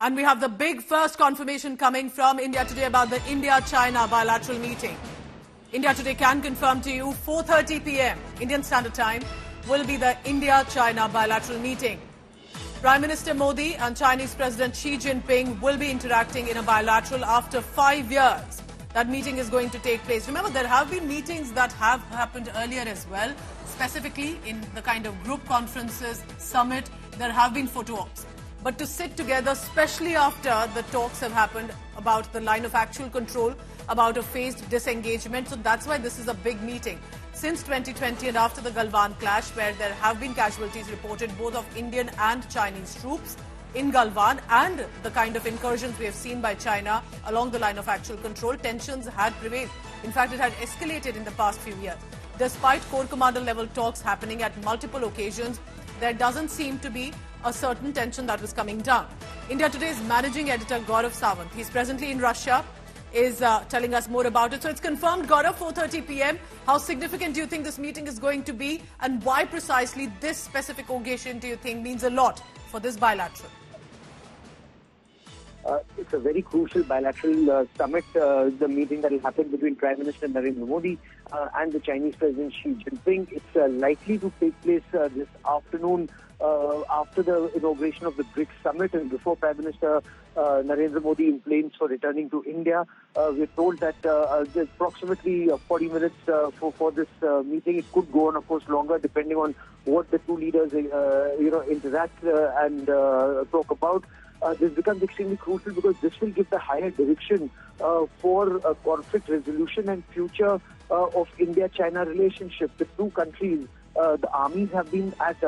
And we have the big first confirmation coming from India today about the India-China bilateral meeting. India today can confirm to you 4:30 p.m. Indian Standard Time will be the India-China bilateral meeting. Prime Minister Modi and Chinese President Xi Jinping will be interacting in a bilateral after 5 years. That meeting is going to take place. Remember, there have been meetings that have happened earlier as well, specifically in the kind of group conferences, summit, there have been photo ops. But to sit together, especially after the talks have happened about the line of actual control, about a phased disengagement, so that's why this is a big meeting. Since 2020 and after the Galwan clash, where there have been casualties reported both of Indian and Chinese troops in Galwan, and the kind of incursions we have seen by China along the line of actual control, tensions had prevailed. In fact, it had escalated in the past few years. Despite Corps Commander level talks happening at multiple occasions, there doesn't seem to be a certain tension that was coming down. India Today's managing editor Gaurav Sawant, he's presently in Russia, is telling us more about it. So it's confirmed, Gaurav, 4:30 p.m. How significant do you think this meeting is going to be, and why precisely this specific occasion do you think means a lot for this bilateral? It's a very crucial bilateral summit, the meeting that will happen between Prime Minister Narendra Modi and the Chinese President Xi Jinping. It's likely to take place this afternoon after the inauguration of the BRICS summit and before Prime Minister Narendra Modi in planes for returning to India. We're told that there's approximately 40 minutes for this meeting. It could go on, of course, longer depending on what the two leaders interact and talk about. This becomes extremely crucial because this will give the higher direction for conflict resolution and future of India-China relationship. The two countries, the armies have been at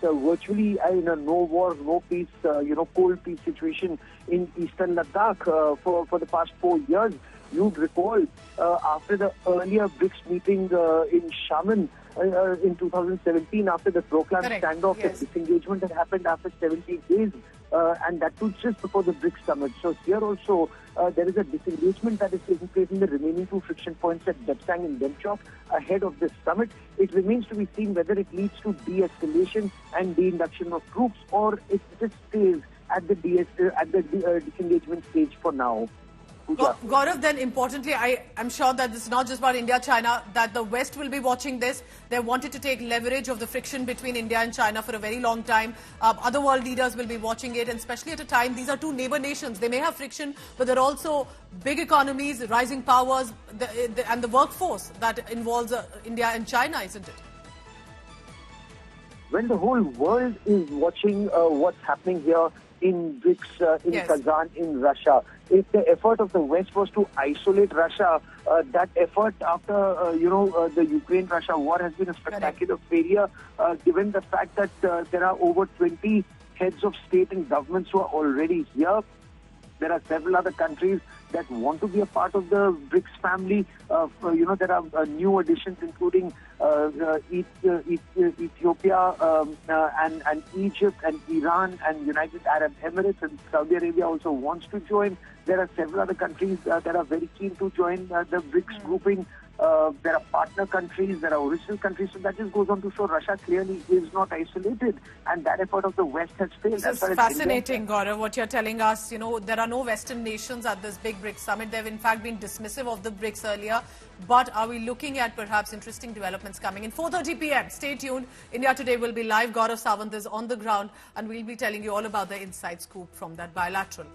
virtually in a no war, no peace, cold peace situation in eastern Ladakh for the past 4 years. You'd recall after the earlier BRICS meeting in Xiamen in 2017, after the proclaimed standoff, yes, the disengagement had happened after 70 days. And that was just before the BRICS summit. So here also, there is a disengagement that is taking place in the remaining two friction points at Depsang and Demchok ahead of this summit. It remains to be seen whether it leads to de-escalation and de-induction of troops, or it just stays at the disengagement stage for now. Gaurav, then importantly, I'm sure that this is not just about India-China, that the West will be watching this. They wanted to take leverage of the friction between India and China for a very long time. Other world leaders will be watching it, and especially at a time, these are two neighbor nations. They may have friction, but they're also big economies, rising powers, and the workforce that involves India and China, isn't it? When the whole world is watching what's happening here in BRICS, in Kazan, in Russia, if the effort of the West was to isolate Russia, that effort after, the Ukraine-Russia war has been a spectacular failure, given the fact that there are over 20 heads of state and governments who are already here. There are several other countries that want to be a part of the BRICS family. There are new additions, including Ethiopia and Egypt and Iran and United Arab Emirates, and Saudi Arabia also wants to join. There are several other countries that are very keen to join the BRICS grouping. There are partner countries, there are original countries, so that just goes on to show Russia clearly is not isolated, and that effort of the West has failed. This is fascinating, Gaurav, what you're telling us. There are no Western nations at this big BRICS summit. They've in fact been dismissive of the BRICS earlier, but are we looking at perhaps interesting developments coming in? 4:30 p.m. Stay tuned. India Today will be live. Gaurav Sawant is on the ground, and we'll be telling you all about the inside scoop from that bilateral.